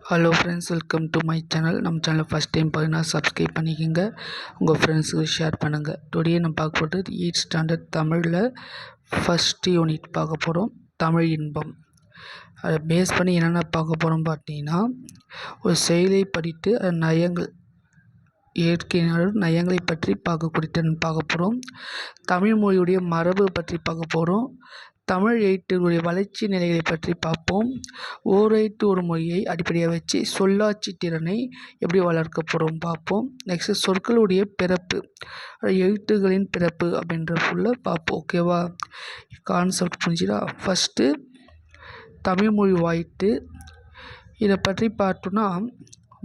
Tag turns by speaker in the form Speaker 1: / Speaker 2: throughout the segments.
Speaker 1: Hello friends, welcome to my channel. நம்ம channel first time பார்த்தீங்கன்னா subscribe பண்ணிக்கோங்க, உங்கள் ஃப்ரெண்ட்ஸுக்கு ஷேர் பண்ணுங்கள். டுடே நம்ம பார்க்க போகிறது 8th ஸ்டாண்டர்ட் தமிழில் ஃபஸ்ட் யூனிட் பார்க்க போகிறோம், தமிழ் இன்பம். அதை பேஸ் பண்ணி என்னென்ன பார்க்க போகிறோம் பார்த்தீங்கன்னா, ஒரு செயலை படித்து அது நயங்கள் இயற்கை நயங்களை பற்றி பார்க்க போகிறோம். தமிழ் மொழியுடைய மரபு பற்றி பார்க்க போகிறோம். தமிழ் எழுத்துடைய வளர்ச்சி நிலைகளை பற்றி பார்ப்போம். ஓரெழுத்து ஒரு மொழியை அடிப்படையாக வச்சு சொல்லாட்சி திறனை எப்படி வளர்க்க போகிறோம் பார்ப்போம். நெக்ஸ்ட்டு சொற்களுடைய பிறப்பு, எழுத்துகளின் பிறப்பு அப்படின்ற ஃபுல்லாக பார்ப்போம். ஓகேவா? கான்செப்ட் புரிஞ்சுதா? ஃபஸ்ட்டு தமிழ் மொழி வாழ்த்து. இதை பற்றி பார்த்தோன்னா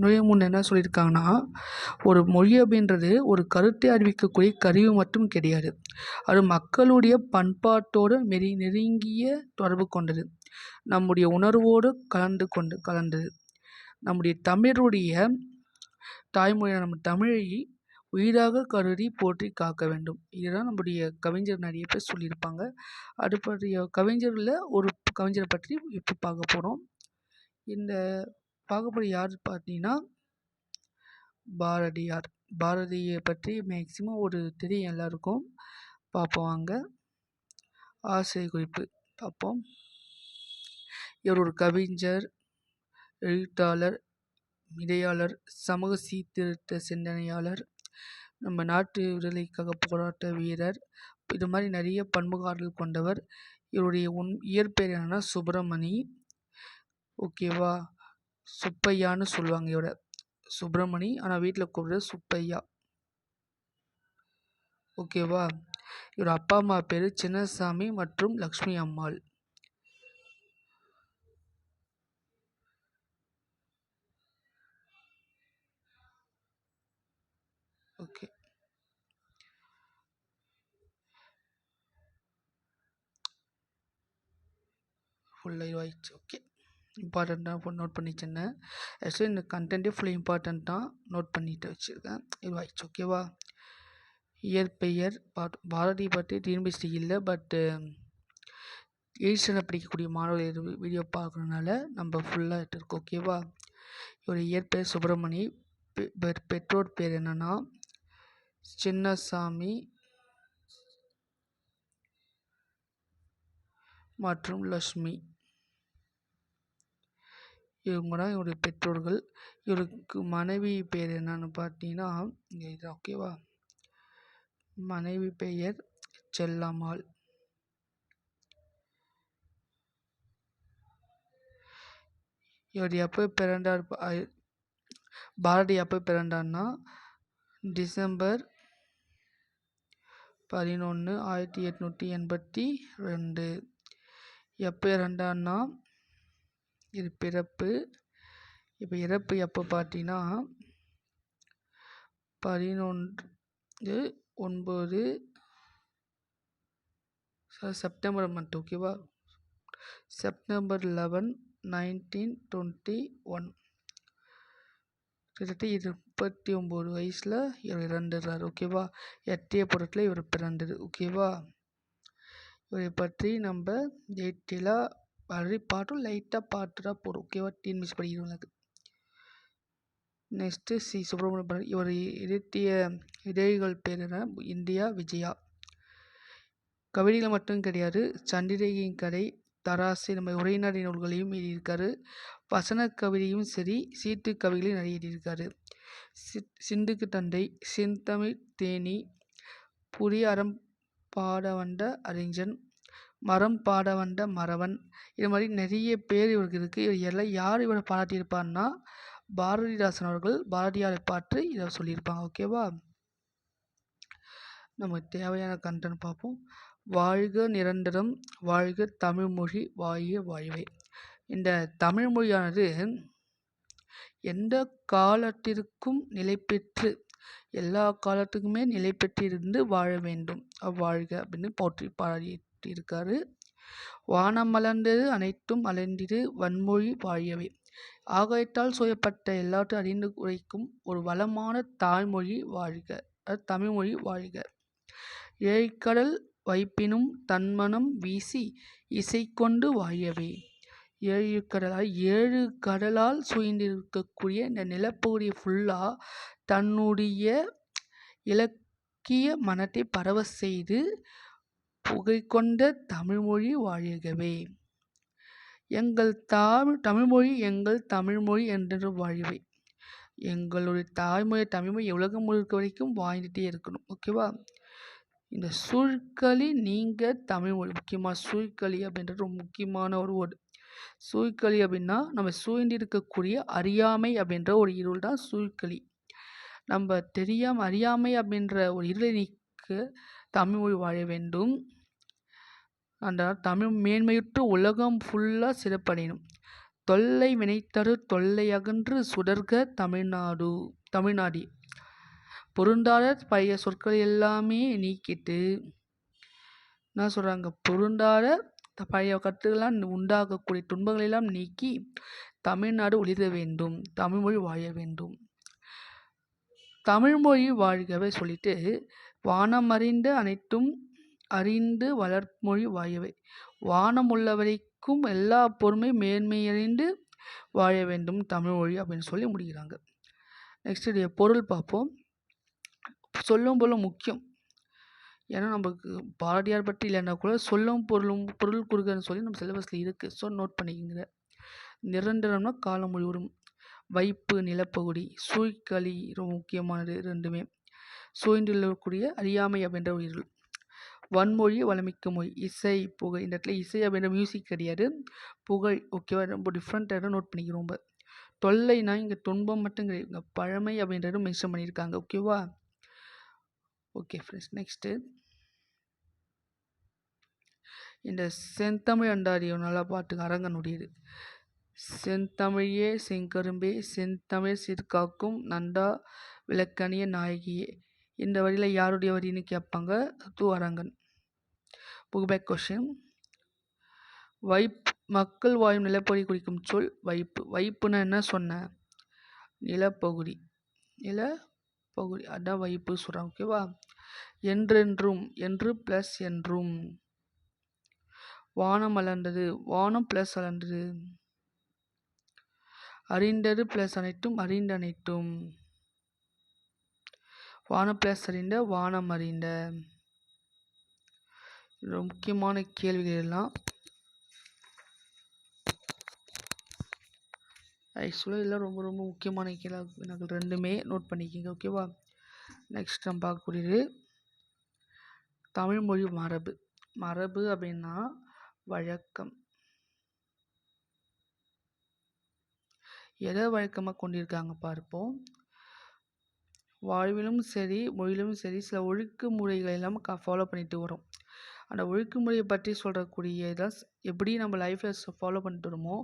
Speaker 1: நுழைய முன் என்ன சொல்லியிருக்காங்கன்னா, ஒரு மொழி அப்படின்றது ஒரு கருத்தை அறிவிக்கக்கூடிய கருவி மட்டும் கிடையாது, அது மக்களுடைய பண்பாட்டோடு நெருங்கிய தொடர்பு கொண்டது, நம்முடைய உணர்வோடு கலந்தது. நம்முடைய தமிழுடைய தாய்மொழியான நம்ம தமிழை உயிராக கருதி போற்றி காக்க வேண்டும். இதுதான் நம்முடைய கவிஞர் நிறைய பேர் சொல்லியிருப்பாங்க. அடுப்படைய கவிஞரில் ஒரு கவிஞரை பற்றி இப்போ பார்க்க போகிறோம். இந்த பார்க்கப்போகிற யார் பார்த்தீங்கன்னா பாரதியார். பாரதியை பற்றி மேக்சிமம் ஒரு தெரியும் எல்லாருக்கும். பார்ப்போம் வாங்க. ஆசிரியர் குறிப்பு பார்ப்போம். இவர் ஒரு கவிஞர், எழுத்தாளர், இடையாளர், சமூக சீர்திருத்த சிந்தனையாளர், நம்ம நாட்டு விடுதலைக்காக போராட்ட வீரர். இது மாதிரி நிறைய பண்புகாரர்கள் கொண்டவர். இவருடைய இயற்பெயர் என்னன்னா சுப்பிரமணி. ஓகேவா? சுப்பையான்னு சொல்லுவாங்க இவரை. சுப்பிரமணி, ஆனால் வீட்டில் கூப்பிடுறது சுப்பையா. ஓகேவா? இவர் அப்பா அம்மா பேர் சின்னசாமி மற்றும் லக்ஷ்மி அம்மாள். ஓகே, ஃபுல்லாக ஆயிடுச்சு. ஓகே, இம்பார்ட்டண்ட்டாக நோட் பண்ணி வச்சுருந்தேன். ஆக்சுவலி இந்த கண்டென்ட்டே ஃபுல்லாக இம்பார்ட்டண்ட்டாக நோட் பண்ணிட்டு வச்சுருக்கேன். இது ஆயிடுச்சு. ஓகேவா? இயற்பெயர் பாரதி பற்றி டிஎன்பிஎஸ்சி இல்லை, பட்டு எயிட்ஸில் படிக்கக்கூடிய மாணவர்கள் வீடியோ பார்க்குறதுனால நம்ம ஃபுல்லாக எடுத்துருக்கோம். ஓகேவா? இவர் இயற்பெயர் சுப்பிரமணி. பெற்றோர் பேர் என்னன்னா சின்னசாமி மற்றும் லக்ஷ்மி. இவங்க தான் இவருடைய பெற்றோர்கள். இவருக்கு மனைவி பேர் என்னன்னு பார்த்தீங்கன்னா இது. ஓகேவா? மனைவி பெயர் செல்லம்மாள். இவர் எப்போ பிறந்தார்? பாரதி எப்போ பிறந்தார்னா டிசம்பர் 11, 1882. எப்போ இறந்தார்னா இது பிறப்பு. இப்போ இறப்பு எப்போ பார்த்தீங்கன்னா 11/9 செப்டம்பர் மந்த். ஓகேவா? செப்டம்பர் 11, 1921. கிட்டத்தட்ட 39 வயசில் இவர் இறந்துடுறார். ஓகேவா? எட்டயபுரத்தில் இவர் பிறந்தது. ஓகேவா? இவரை பற்றி நம்ம டீட்டெயிலாக ஆல்ரெடி பார்த்தோம், லைட்டாக பார்த்துட்டா போதும். ஓகேவா? டிஎன்பிஎஸ்சி படிக்கிறவங்களுக்கு. Next C Subramaniam. இவர் எழுதிய இதழ்கள் பேர் என்ன? இந்தியா, விஜயா. கவிதைகள் மட்டும் கிடையாது, சந்திரிகையின் கதை, தராசு, நம்ம உரைநடை நூல்களையும் எழுதியிருக்காரு. வசன கவிதையும் சரி, சீட்டு கவிதைகளையும் நிறைய எழுதியிருக்காரு. சிந்துக்கு தந்தை, செந்தமிழ் தேனி, புதிய அறம் பாட வந்த அறிஞன், மரம் பாட வந்த மறவன், இது மாதிரி நிறைய பேர் இவருக்கு இருக்குது. இவர் எல்லாம் யார் இவரை பாராட்டியிருப்பார்னா பாரதிதாசன் அவர்கள் பாரதியாரை பார்த்து இதை சொல்லியிருப்பாங்க. ஓகேவா? நமக்கு தேவையான கண்டென்ட் பார்ப்போம். வாழ்க நிரந்தரம், வாழ்க தமிழ்மொழி, வாழிய வாழ்வே. இந்த தமிழ்மொழியானது எந்த காலத்திற்கும் நிலை பெற்று, எல்லா காலத்துக்குமே நிலை பெற்றிருந்து வாழ வேண்டும், அவ்வாழ்க அப்படின்னு போற்றி பாடியிருக்காரு. வானம் மலர்ந்தது அனைத்தும் அலைந்திடு, வன்மொழி வாழியவே. ஆகாயத்தால் சூழப்பட்ட எல்லாத்தையும் அறிந்து உரைக்கும் ஒரு வளமான தாய்மொழி வாழ்க, தமிழ்மொழி வாழ்க. ஏழ்கடல் வைப்பினும் தன்மனம் வீசி இசை கொண்டு வாழியவே. ஏழு கடலால் சூழ்ந்திருக்கக்கூடிய இந்த நிலப்பகுதியை ஃபுல்லாக தன்னுடைய இலக்கிய மனத்தை பரவ செய்து புகை கொண்ட தமிழ்மொழி வாழிகவே. எங்கள் தமிழ்மொழி எங்கள் தமிழ்மொழி என்று வாழிவை. எங்களுடைய தாய்மொழி தமிழ்மொழி உலகம் முழுக்க வரைக்கும் வாழ்ந்துகிட்டே இருக்கணும். ஓகேவா? இந்த சூழ்களி நீங்க தமிழ்மொழி. முக்கியமாக சூழ்களி அப்படின்றது ரொம்ப முக்கியமான ஒரு வேர்டு. சூழ்களி அப்படின்னா நம்ம சூழ்ந்து இருக்கக்கூடிய அறியாமை அப்படின்ற ஒரு இருள் தான் சூழ்களி. நம்ம அறியாமை அப்படின்ற ஒரு இருளை நீக்க தமிழ்மொழி வாழ வேண்டும். அந்த தமிழ் மேன்மையுற்று உலகம் ஃபுல்லாக சிறப்படையணும். தொல்லை வினைத்தரு தொல்லை அகன்று சுடர்க தமிழ்நாடி. பொருந்தாத பழைய சொற்கள் எல்லாமே நீக்கிட்டு என்ன சொல்கிறாங்க, பொருந்தாத பழைய கருத்துக்கள்லாம் உண்டாகக்கூடிய துன்பங்களெல்லாம் நீக்கி தமிழ்நாடு ஒளிர வேண்டும், தமிழ்மொழி வாழ வேண்டும். தமிழ்மொழி வாழ்கவே சொல்லிட்டு வானம் அறிந்த அனைத்தும் அறிந்து வளர்மொழி வாழவை. வானம் உள்ளவரைக்கும் எல்லா பொறுமை மேன்மையறிந்து வாழ வேண்டும் தமிழ்மொழி அப்படின்னு சொல்லி முடிக்கிறாங்க. நெக்ஸ்ட் இடைய பொருள் பார்ப்போம். சொல்லும் பொருளும் முக்கியம். ஏன்னா நமக்கு பாரதியார் பற்றி இல்லைன்னா கூட சொல்லும் பொருள் கொடுக்குறன்னு சொல்லி நம்ம சிலபஸில் இருக்குது. ஸோ நோட் பண்ணிக்கோங்க. நிரந்தரம்னா காலம் முழுவதும். வைப்பு நிலப்பகுதி, சூழ்களி ரொம்ப முக்கியமானது ரெண்டுமே. சூழ்ந்துள்ளக்கூடிய அறியாமை அப்படின்ற ஒரு இருள். வன்மொழி வளமிக்க மொழி, இசை புகழ். இந்த இடத்துல இசை அப்படின்ற மியூசிக் கிடையாது, புகழ். ஓகேவா? ரொம்ப டிஃப்ரெண்ட்டாக நோட் பண்ணிக்கிறோம். ரொம்ப தொல்லைனா இங்கே துன்பம் மட்டும் கிடையாது, இங்கே பழமை அப்படின்றது மென்ஷன் பண்ணியிருக்காங்க. ஓகேவா? ஓகே ஃப்ரெண்ட்ஸ், நெக்ஸ்ட்டு இந்த செந்தமிழ் அண்டாரியோ நல்லா பாட்டுக்கு அரங்கனுடையது. செந்தமிழே செங்கரும்பே செந்தமிழ் சீர்காக்கும் நண்டா விளக்கணிய நாயகியே. இந்த வரியில் யாருடைய வரின்னு கேட்பாங்க. து அரங்கன். புக்பேக் கொஷின். மக்கள் வாழும் நிலப்பகுதி குறிக்கும் சொல் வைப்பு. வைப்புன்னா என்ன சொன்னேன்? நிலப்பகுதி. அதான் வைப்பு சொல்கிறாங்க. ஓகேவா? என்றென்றும், என்று ப்ளஸ் என்றும். வானம் அலர்ந்தது, வானம் ப்ளஸ் அலர்ந்தது. அறிந்தது ப்ளஸ் அனைத்தும், அறிந்த அனைத்தும். வானம் ப்ளஸ் அறிந்த, வானம் அறிந்த. முக்கியமான கேள்விகள் எல்லாம் ஆக்சுவலாக இதெல்லாம் ரொம்ப ரொம்ப முக்கியமான கேள்வி ரெண்டுமே நோட் பண்ணிக்கிங்க. ஓகேவா? நெக்ஸ்ட் நம்ம பார்க்கக்கூடியது தமிழ்மொழி மரபு. மரபு அப்படின்னா வழக்கம். எதை வழக்கமாக கொண்டிருக்காங்க பார்ப்போம். வாழ்விலும் சரி மொழியிலும் சரி சில ஒழுங்குமுறைகளை எல்லாம் ஃபாலோ பண்ணிட்டு வரோம். அந்த ஒழுங்குமுறையை பற்றி சொல்கிறக்கூடியதான் எப்படி நம்ம லைஃப்பில் ஃபாலோ பண்ணிட்டு வரோமோ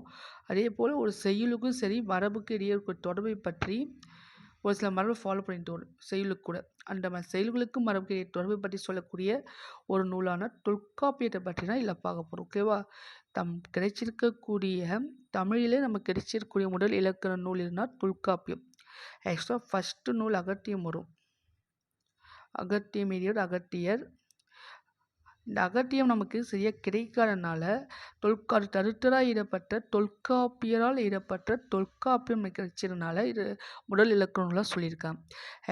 Speaker 1: அதே போல் ஒரு செயலுக்கும் சரி மரபுக்கு இடையே இருக்கிற தொடர்பை பற்றி ஒரு சில மரபை ஃபாலோ பண்ணிட்டு வரும். செயலுக்கு கூட அந்த செயல்களுக்கும் மரபுக்கு இடையே தொடர்பை பற்றி சொல்லக்கூடிய ஒரு நூலான தொல்காப்பியத்தை பற்றி தான் இல்லை பார்க்க போகிறோம். ஓகேவா? கிடைச்சிருக்கக்கூடிய தமிழிலே நமக்கு கிடைச்சிருக்கக்கூடிய முதல் இலக்கண நூல் இருந்தால் தொல்காப்பியம். ஆக்சுவலாக ஃபஸ்ட்டு நூல் அகத்தியம் வரும். அகத்தியம் எழுதியவர் அகத்தியர். இந்த அகத்தியம் நமக்கு சரியாக கிடைக்காதனால தருத்தராக இடப்பட்ட தொல்காப்பியரால் இடப்பட்ட தொல்காப்பியம் கிடைச்சதுனால இது முதல் இலக்கண நூலாக சொல்லியிருக்காங்க.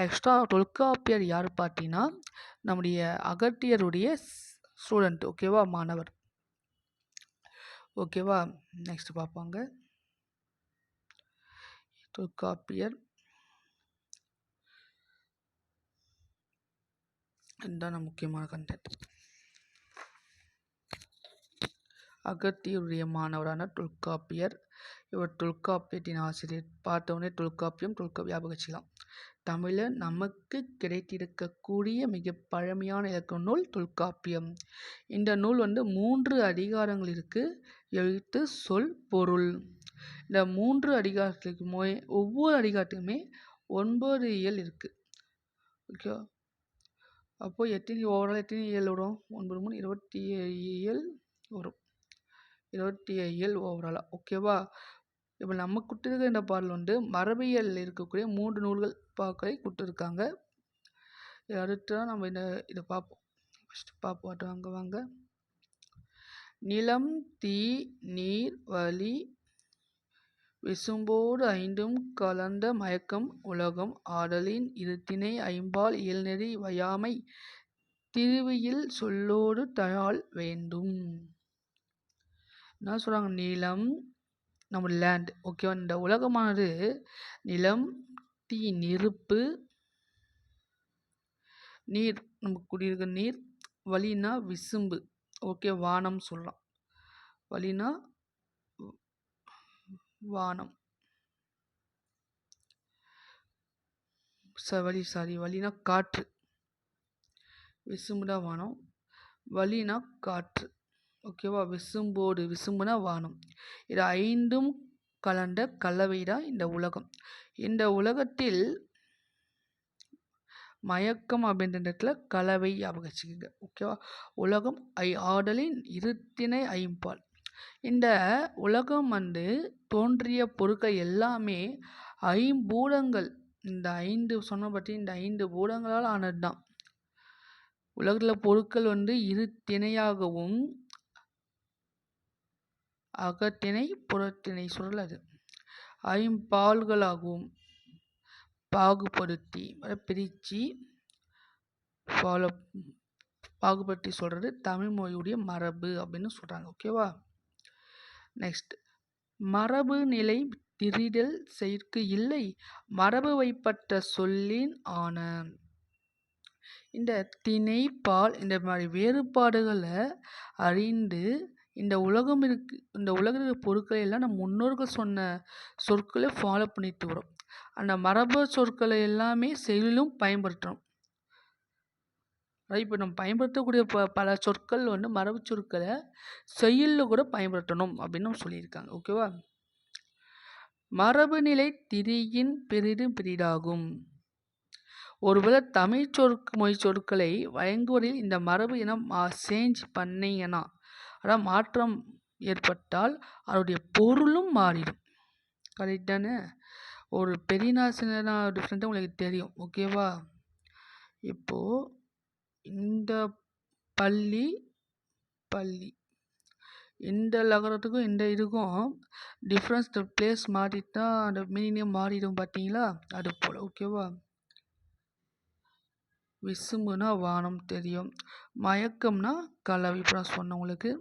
Speaker 1: ஆக்சுவலாக தொல்காப்பியர் யார் பார்த்தீங்கன்னா நம்முடைய அகத்தியருடைய ஸ்டூடெண்ட். ஓகேவா? மாணவர். ஓகேவா? நெக்ஸ்ட் பார்ப்பாங்க. தொல்காப்பியர் இதுதான் முக்கியமான கண்டென்ட். அகத்தியருடைய மாணவரான தொல்காப்பியர். இவர் தொல்காப்பியத்தின் ஆசிரியர். பார்த்தவொடனே தொல்காப்பியம் ஞாபகம் வச்சுக்கலாம். தமிழில் நமக்கு கிடைத்திருக்கக்கூடிய மிக பழமையான இலக்கண நூல் தொல்காப்பியம். இந்த நூல் 3 அதிகாரங்கள் இருக்குது. எழுத்து, சொல், பொருள். இந்த 3 அதிகாரத்துக்குமே ஒவ்வொரு அதிகாரத்துக்குமே 9 இயல் இருக்குது. ஓகே, அப்போது எத்தனை இயல் வரும்? 9 3 27 இயல் வரும். 27 இயல் ஓவராலாக. ஓகேவா? இப்போ நம்ம கொடுத்துருக்க இந்த பாடல் மரபியல் இருக்கக்கூடிய 3 நூல்கள் பாக்களை கொடுத்துருக்காங்க. அடுத்து தான் நம்ம இதை பார்ப்போம். ஃபஸ்ட்டு பார்ப்போம். வாங்க நிலம் தீ நீர் வளி விசும்போடு ஐந்தும் கலந்த மயக்கம் உலகம் ஆடலின் இருத்திணை ஐம்பால் இயல்நெறி வயாமை திருவியில் சொல்லோடு தயாள் வேண்டும். என்ன சொல்கிறாங்க? நிலம் நம்ம லேண்ட், ஓகேவா. இந்த உலகமானது நிலம், தீ நெருப்பு, நீர் நமக்கு குடியிருக்க நீர், வழினா விசும்பு, ஓகே, வானம் சொல்லலாம். வழினா வானம், வழினா காற்று, விசும்புனா வானம், வழினா காற்று, ஓகேவா. விசும்போடு, விசும்புனா வானம். இது ஐந்தும் கலந்த கலவைதான் இந்த உலகம். இந்த உலகத்தில் மயக்கம் அப்படின்ற இடத்துல கலவை வச்சுக்கோங்க, ஓகேவா. உலகம் ஆடலின் இருத்திணை ஐம்பால். இந்த உலகம் தோன்றிய பொருட்கள் எல்லாமே ஐம்பூதங்கள், இந்த ஐந்து சொன்ன பற்றி இந்த ஐந்து பூதங்களால் ஆனது தான். உலகத்தில் பொருட்கள் இருத்திணையாகவும் அகத்திணை புறத்திணை சொல்லல் அது ஐம்பால்களாகவும் பாகுபடுத்தி பிரித்து பாகுபடுத்தி சொல்கிறது தமிழ் மொழியுடைய மரபு அப்படின்னு சொல்கிறாங்க, ஓகேவா. நெக்ஸ்ட், மரபு நிலை திரிதல் செயற்கு இல்லை மரபு வைப்பட்ட சொல்லின் ஆன. இந்த திணை பால் இந்த மாதிரி வேறுபாடுகளை அறிந்து இந்த உலகம் இந்த உலக பொருட்களை எல்லாம் நம்ம முன்னோர்கள் சொன்ன சொற்களை ஃபாலோ பண்ணிட்டு வரோம். அந்த மரபு சொற்களை எல்லாமே செயலிலும் பயன்படுத்துகிறோம். இப்போ நம்ம பயன்படுத்தக்கூடிய பல சொற்கள் மரபு சொற்களை செயலில் கூட பயன்படுத்தணும் அப்படின்னு சொல்லியிருக்காங்க, ஓகேவா. மரபு நிலை திரியின் பெரிதாகும். ஒருவேளை தமிழ் மொழி சொற்களை வழங்குவதில் இந்த மரபு இனம் சேஞ்ச் பண்ணீங்கன்னா, அதாவது மாற்றம் ஏற்பட்டால் அதனுடைய பொருளும் மாறிடும். கரெக்ட் தானே? ஒரு பெரியனா சின்னனா டிஃப்ரெண்ட்டாக உங்களுக்கு தெரியும், ஓகேவா. இப்போது இந்த பள்ளி இந்த லகரத்துக்கும் இந்த இதுக்கும் டிஃப்ரென்ஸ் பிளேஸ் மாறிட்டா அந்த மீனிங் மாறிடும், பார்த்தீங்களா. அது போல், ஓகேவா. விசும்புனா வானம் தெரியும், மயக்கம்னா கலவை, இப்போ நான் சொன்னேன் உங்களுக்கு.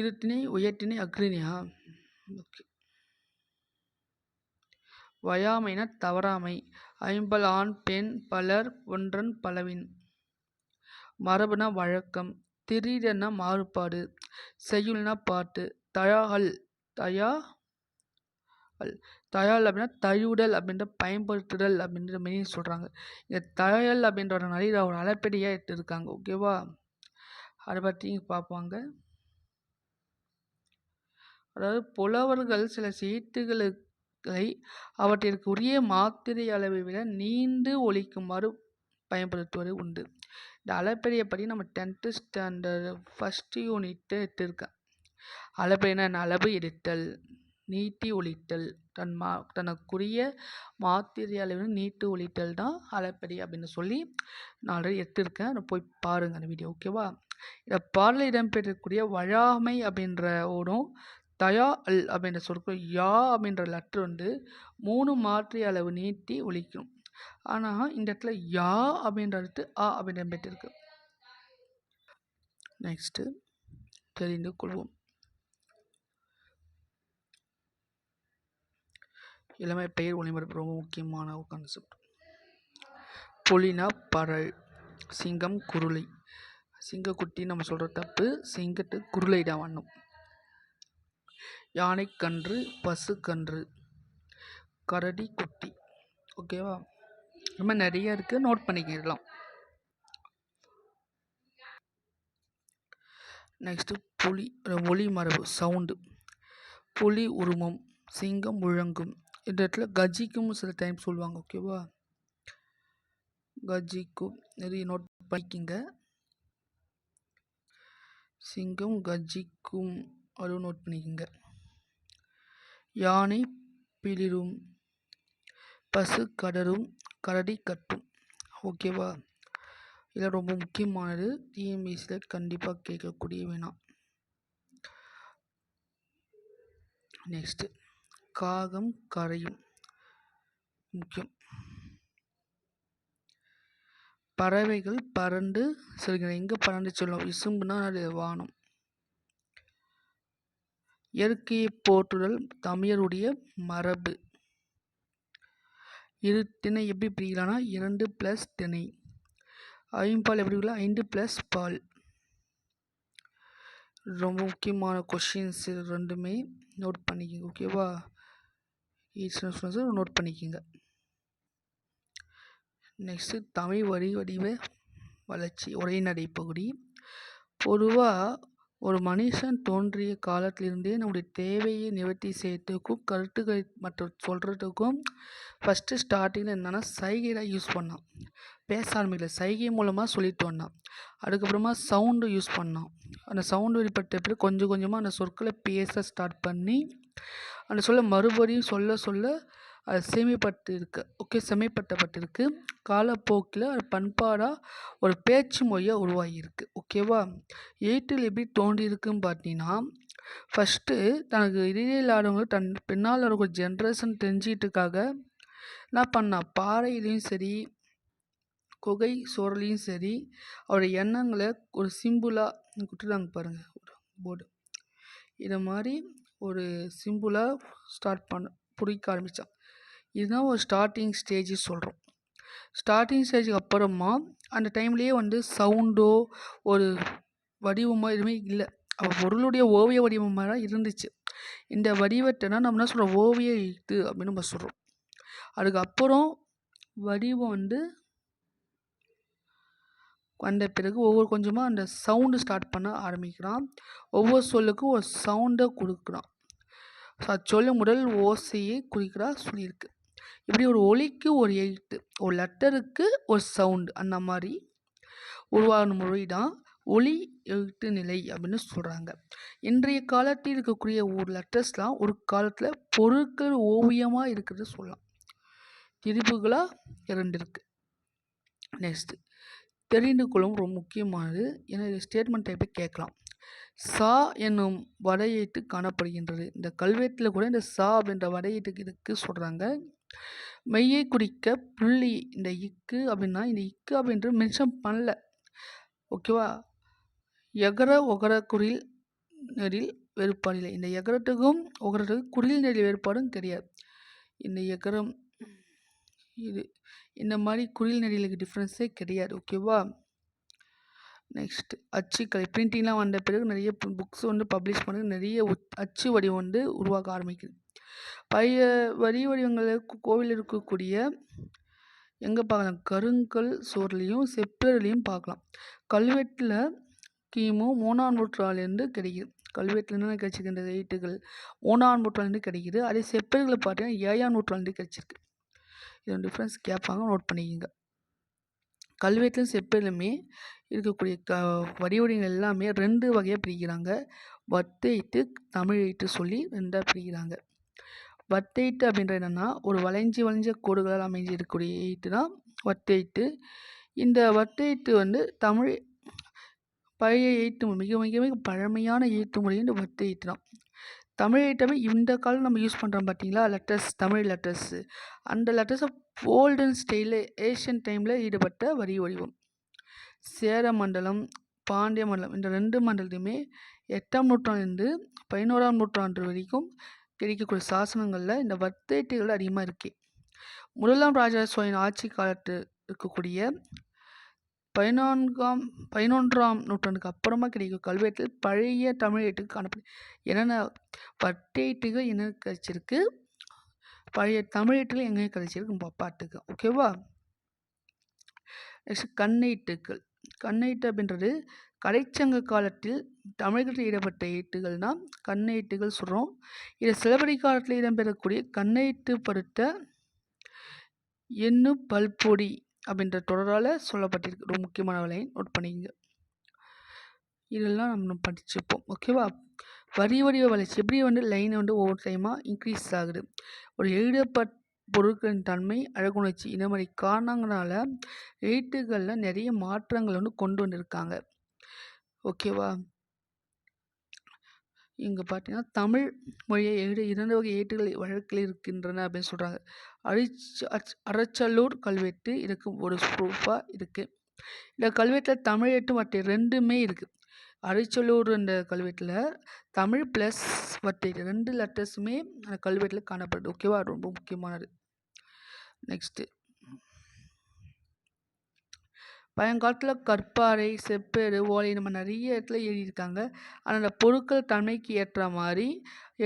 Speaker 1: இருத்திணை உயர்த்திணை அக்ரிணியா, ஓகே. வயாமைனா தவறாமை, ஐம்பல் ஆண் பெண் பலர் ஒன்றன் பலவின். மரபுனா வழக்கம், திரிதன்னா மாறுபாடு, செய்யுள்னா பாட்டு, தயாள் அப்படின்னா தழுவுதல் அப்படின்ற பயன்படுத்துதல் அப்படின்ற மீனிங் சொல்கிறாங்க. இந்த தயாள் அப்படின்ற நிறைய ஒரு அளப்பெடியாக எடுத்துருக்காங்க, ஓகேவா. அதை பற்றி பார்ப்பாங்க. அதாவது புலவர்கள் சில செய்திகளை அவற்றிற்கு உரிய மாத்திரை அளவை விட நீண்டு ஒலிக்குமாறு பயன்படுத்துவது உண்டு. இந்த அளப்பெரிய படி நம்ம 10th ஸ்டாண்டர்ட் ஃபஸ்ட் யூனிட்டு எடுத்திருக்கேன். அளப்பெரியனா அளவு எடுத்தல், நீட்டி ஒலித்தல், தனக்குரிய மாத்திரை அளவு நீட்டு ஒலித்தல் தான் அளப்பெரிய அப்படின்னு சொல்லி நான் ஆல்ரெடி எடுத்திருக்கேன். அதை போய் பாருங்கள் அந்த வீடியோ, ஓகேவா. இந்த பாடலில் இடம்பெற்றக்கூடிய வழாமை அப்படின்ற ஓடும் தயா அல் அப்படின்ற சொற்கள் யா அப்படின்ற லெட்ரு 3 மாத்திரை அளவு நீட்டி ஒலிக்கணும். ஆனால் இந்த இடத்துல யா அப்படின்றது ஆ அப்படின்ற பெற்றிருக்கு. நெக்ஸ்ட்டு தெரிந்து கொள்வோம். இளமை பெயர் ஒளிபரப்பு ரொம்ப முக்கியமான ஒரு கான்செப்ட். புலினா பறல், சிங்கம் குருளை. சிங்கக்குட்டி நம்ம சொல்கிற தப்பு, சிங்கத்து குருளை தான் வரணும். யானைக்கன்று, பசுக்கன்று, கரடி குட்டி, ஓகேவா. ரொம்ப நிறைய இருக்குது, நோட் பண்ணிக்கலாம். நெக்ஸ்ட்டு புலி ஒலி மரபு சவுண்டு. புலி உருமம், சிங்கம் முழங்கும். இந்த இடத்துல கஜிக்கும் சில டைம் சொல்லுவாங்க, ஓகேவா. கஜிக்கும் நிறைய நோட் பண்ணிக்கிங்க. சிங்கம் கஜிக்கும் அதுவும் நோட் பண்ணிக்கோங்க. யானை பிளிரும், பசு கடரும், கரடி கட்டும், ஓகேவா. இதில் ரொம்ப முக்கியமானது, டிஎன்பிஎஸ்சியில் கண்டிப்பாக கேட்கக்கூடிய வினா. நெக்ஸ்ட்டு காகம் கரையும் முக்கியம். பறவைகள் பறந்து செல்கின்றன. எங்கே பறந்து செல்லும்? விசும்புனா அது வானம். இயற்கையை போற்றுதல் தமிழருடைய மரபு. இரு திணை எப்படி பிரிக்கலாம்னா 2 + திணை. ஐம்பால் எப்படி பிரிக்கலாம்? 5 + பால். ரொம்ப முக்கியமான கொஷின்ஸ் இது ரெண்டுமே நோட் பண்ணிக்கோங்க. ஓகேவா? நோட் பண்ணிக்கோங்க. நெக்ஸ்ட்டு தமிழ் வடிவ வளர்ச்சி உரைநடை பகுதி. பொதுவாக ஒரு மனுஷன் தோன்றிய காலத்திலிருந்தே நம்முடைய தேவையை நிவர்த்தி செய்யறதுக்கும் கருத்துக்களை மற்ற சொல்கிறதுக்கும் ஃபஸ்ட்டு ஸ்டார்டிங்கில் என்னென்னா சைகை தான் யூஸ் பண்ணான். பேச ஆரம்பிக்கல, சைகை மூலமாக சொல்லிட்டு வந்தான். அதுக்கப்புறமா சவுண்டு யூஸ் பண்ணான். அந்த சவுண்டு வெளிப்பட்ட பிறகு கொஞ்சம் கொஞ்சமாக அந்த சொற்களை பேச ஸ்டார்ட் பண்ணி அந்த சொல்ல மறுபடியும் சொல்ல அது செம்மைப்படுத்தப்பட்டிருக்கு. காலப்போக்கில் அது பண்பாடாக ஒரு பேச்சு மொழியாக உருவாகியிருக்கு. ஓகேவா? 8ல் எப்படி தோன்றியிருக்குன்னு பார்த்தீங்கன்னா, ஃபஸ்ட்டு தனக்கு இடையே இல்லாதவங்களுக்கு தன் பின்னால் ஒரு ஜென்ரேஷன் தெரிஞ்சிக்கிட்டுக்காக என்ன பண்ணா, பாறையிலையும் சரி குகை சோறலையும் சரி அவருடைய எண்ணங்களை ஒரு சிம்பிளாக கொடுத்துட்டாங்க பாருங்கள், ஒரு போர்டு. இதை மாதிரி ஒரு சிம்பிளாக ஸ்டார்ட் பிடிக்க ஆரம்பித்தான். இதுதான் ஒரு ஸ்டார்டிங் ஸ்டேஜ் சொல்கிறோம். ஸ்டார்டிங் ஸ்டேஜுக்கு அப்புறமா அந்த டைம்லேயே சவுண்டோ ஒரு வடிவமோ எதுவுமே இல்லை. பொருளுடைய ஓவிய வடிவமாக தான் இருந்துச்சு. இந்த வடிவத்தை தான் நம்ம என்ன சொல்கிறோம்? ஓவிய எழுத்து அப்படின்னு நம்ம சொல்கிறோம். அதுக்கப்புறம் வடிவம் வந்த பிறகு ஒவ்வொரு கொஞ்சமாக அந்த சவுண்டு ஸ்டார்ட் பண்ண ஆரம்பிக்கிறான். ஒவ்வொரு சொல்லுக்கும் ஒரு சவுண்டை கொடுக்குறான். சொல்ல முதல் ஓசையை குறிக்கிறா சொல்லியிருக்கு. இப்படி ஒரு ஒலிக்கு ஒரு எழுத்து, ஒரு லெட்டருக்கு ஒரு சவுண்டு, அந்த மாதிரி உருவான மொழி தான் ஒலி எழுத்து நிலை அப்படின்னு சொல்கிறாங்க. இன்றைய காலத்தில் இருக்கக்கூடிய ஒரு லெட்டர்ஸ்லாம் ஒரு காலத்தில் பொருட்கள் ஓவியமாக இருக்கிறது சொல்லலாம். திரிபுகளாக 2 இருக்குது. நெக்ஸ்ட்டு தெரிந்து கொள்ளும் ரொம்ப முக்கியமானது. ஏன்னா இது ஸ்டேட்மெண்ட் டைப்பை கேட்கலாம். சா என்னும் வடையீட்டு காணப்படுகின்றது. இந்த கல்வெட்டில் கூட இந்த சா அப்படின்ற வடையீட்டுக்கு இதுக்கு சொல்கிறாங்க. மெய்யை குறிக்க புள்ளி, இந்த இக்கு அப்படின்னா இந்த இக்கு அப்படின்றது மென்ஷன் பண்ணல. ஓகேவா? எகர ஒகர குறில் நெறில் வேறுபாடு இல்லை. இந்த எகரத்துக்கும் ஒகரத்துக்கும் குறில் நெறில் வேறுபாடும் கிடையாது. இந்த எகரம் இது இந்த மாதிரி குறில் நெறிலுக்கு டிஃப்ரென்ஸே கிடையாது. ஓகேவா? நெக்ஸ்ட் அச்சுக்கலை பிரிண்டிங்லாம் வந்த பிறகு நிறைய புக்ஸ் பப்ளிஷ் பண்ணி நிறைய அச்சு வடிவம் உருவாக்க ஆரம்பிக்குது. பழைய வடிவங்களில் கோவில் இருக்கக்கூடிய எங்கே பார்க்கலாம்? கருங்கல் சோறுலையும் செப்பேர்லையும் பார்க்கலாம். கல்வெட்டில் கிமு 3ஆம் நூற்றாண்டுலேருந்து கிடைக்குது. கல்வெட்டில் என்னென்ன கிடைச்சிருக்கின்ற எழுத்துக்கள் 3ஆம் நூற்றாண்டுலேருந்து கிடைக்குது. அதே செப்பேர்களை பார்த்தீங்கன்னா 7ஆம் நூற்றாண்டுலேருந்து கிடைச்சிருக்கு. இதோட டிஃப்ரென்ஸ் கேட்பாங்க, நோட் பண்ணிக்கோங்க. கல்வெட்டிலும் செப்பேர்லையுமே இருக்கக்கூடிய வடிவங்கள் எல்லாமே 2 வகையாக பிரிக்கிறாங்க. வட்டெழுத்து, தமிழ் எழுத்து சொல்லி 2ஆக பிரிக்கிறாங்க. வட்டெழுத்து அப்படின்றது என்னென்னா ஒரு வளைஞ்ச கோடுகளால் அமைஞ்சு இருக்கக்கூடிய எழுத்து தான் வட்டெழுத்து. இந்த வட்டெழுத்து தமிழ் பழைய எழுத்து மிக மிக மிக பழமையான எழுத்து முறை வட்டெழுத்து தான். தமிழ் எழுத்தாவே இந்த காலம் நம்ம யூஸ் பண்ணுறோம் பார்த்தீங்களா, லெட்டர்ஸ், தமிழ் லெட்டர்ஸு. அந்த லெட்டர்ஸை ஓல்டன் ஸ்டைலில் ஏஷியன் டைமில் ஈடுபட்ட வடிவம். சேர மண்டலம், பாண்டிய மண்டலம், இந்த 2 மண்டலத்தையுமே 8ஆம் நூற்றாண்டுலேருந்து 11ஆம் நூற்றாண்டு வரைக்கும் கிடைக்கக்கூடிய சாசனங்களில் இந்த வட்டெழுத்துகள் அதிகமாக இருக்குது. முதலாம் ராஜராஜ சோழன் ஆட்சி காலத்தில் இருக்கக்கூடிய 11ஆம் நூற்றாண்டுக்கு அப்புறமா கிடைக்கும் கல்வெட்டில் பழைய தமிழ் எழுத்துக்கு காணப்படும். என்னென்ன வட்டெழுத்துகள் என்ன கிடைச்சிருக்கு, பழைய தமிழ் எழுத்துக்கள் எங்கே கிடைச்சிருக்கு பார்த்துக்க. ஓகேவா? நெக்ஸ்ட் கண்ணெழுத்துக்கள். கண்ணெழுத்து அப்படின்றது கடைச்சங்க காலத்தில் தமிழகத்தில் ஈடுபட்ட எழுத்துக்கள் தான் கண்ணெழுத்துக்கள் சொல்கிறோம். இதை சிலப்பதி காலத்தில் இடம்பெறக்கூடிய கண்ணெழுத்து படுத்த எண்ணு பல்பொடி அப்படின்ற தொடரால் சொல்லப்பட்டிருக்கு. ரொம்ப முக்கியமான லைன், நோட் பண்ணிக்கங்க. இதெல்லாம் நம்ம படிச்சுப்போம். ஓகேவா? வடிவ வளர்ச்சி எப்படி லைனை ஒவ்வொரு டைமாக இன்க்ரீஸ் ஆகுது. ஒரு எழுதப்பட்ட பொருட்களின் தன்மை, அழகுணர்ச்சி இந்த மாதிரி காரணங்களால எழுத்துக்களில் நிறைய மாற்றங்கள் வந்து கொண்டு வந்திருக்காங்க. ஓகேவா? இங்கே பார்த்தீங்கன்னா தமிழ் மொழியை 2 வகை ஏட்டுகள் வழக்கில் இருக்கின்றன அப்படின்னு சொல்கிறாங்க. அறச்சலூர் கல்வெட்டு இதுக்கு ஒரு ப்ரூஃபாக இருக்குது. இந்த கல்வெட்டில் தமிழ் ஏட்டு வட்டை 2மே இருக்குது. அரிச்சலூர் என்ற கல்வெட்டில் தமிழ் ப்ளஸ் வட்டை 2 லெட்டர்ஸுமே அந்த கல்வெட்டில் காணப்படுது. ஓகேவா? ரொம்ப முக்கியமானது. நெக்ஸ்ட்டு, பழங்காலத்தில் கற்பாறை, செப்பேடு, ஓலை நம்ம நிறைய இடத்துல எழுதியிருக்காங்க. ஆனால் அந்த பொருட்கள் தன்மைக்கு ஏற்ற மாதிரி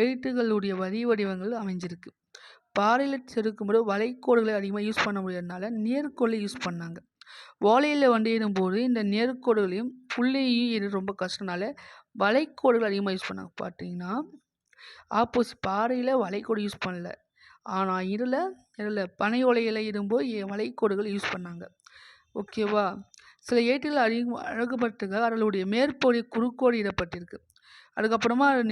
Speaker 1: எழுத்துக்களுடைய வடிவங்கள் அமைஞ்சிருக்கு. பாறையில் செதுக்கும்போது வளைக்கோடுகளை அதிகமாக யூஸ் பண்ண முடியாதனால நேர்கோலை யூஸ் பண்ணாங்க. ஓலையில் வந்து எழுதும்போது இந்த நேர்கோடுகளையும் புள்ளியையும் எழுத ரொம்ப கஷ்டனால வளைக்கோடுகள் அதிகமாக யூஸ் பண்ணாங்க. பார்த்தீங்கன்னா ஆப்போசிட், பாறையில் வளைக்கோடு யூஸ் பண்ணல, ஆனால் இதில் பனை ஓலையில் எழுதும்போது வளைக்கோடுகள் யூஸ் பண்ணாங்க. ஓகேவா? சில ஏட்டுகள் அழகுபடுத்துக அவர்களுடைய மேற்பகுதி குறுக்கோடு இடப்பட்டிருக்கு. அதுக்கப்புறமா அது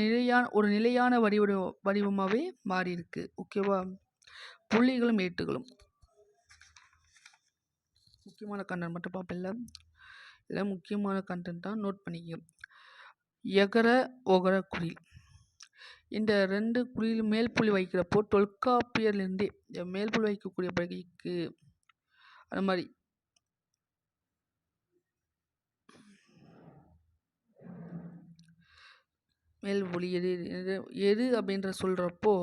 Speaker 1: நிலையான வடிவமாகவே மாறி இருக்கு. ஓகேவா? புள்ளிகளும் ஏட்டுகளும் முக்கியமான கண்டென்ட் மட்டும் பார்ப்பேன்ல, இல்லை முக்கியமான கண்டென்ட் தான், நோட் பண்ணிக்க. எகர ஒகர குறில், இந்த 2 குறியிலும் மேல் புள்ளி வைக்கிறப்போ தொல்காப்பியர்லேருந்தே மேல் புள்ளி வைக்கக்கூடிய பகுதிக்கு அந்த மாதிரி மேல்புலி எது அப்படின்ற சொல்கிறப்போ